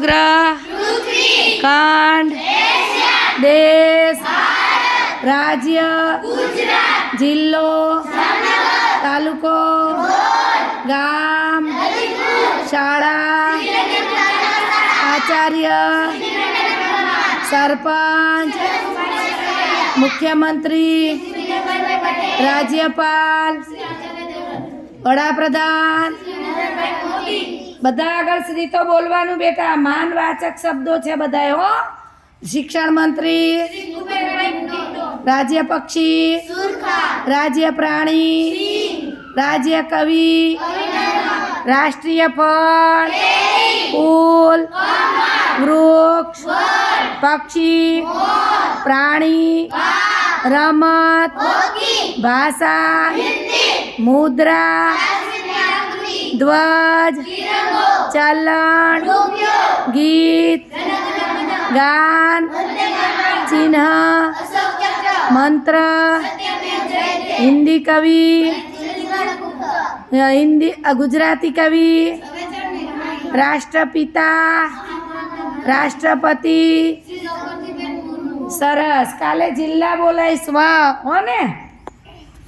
ग्रह खंड देश राज्य जिल्लो तालुको गाम शाळा आचार्य सरपंच मुख्यमंत्री राज्यपाल वडाप्रधान બધા આગળ શ્રી તો બોલવાનું બેટા માનવાચક શબ્દો છે બધાએ હો શિક્ષણ મંત્રી રાજ્ય પક્ષી રાજ્ય પ્રાણી રાજ્ય કવિ રાષ્ટ્રીય ફળ ફૂલ વૃક્ષ પક્ષી પ્રાણી રમત ભાષા મુદ્રા ध्वज चलन गीत गान चिन्ह मंत्र हिंदी कवि गुजराती कवि राष्ट्रपिता राष्ट्रपति सरस काले जिल्ला बोलाईश वा हो ने।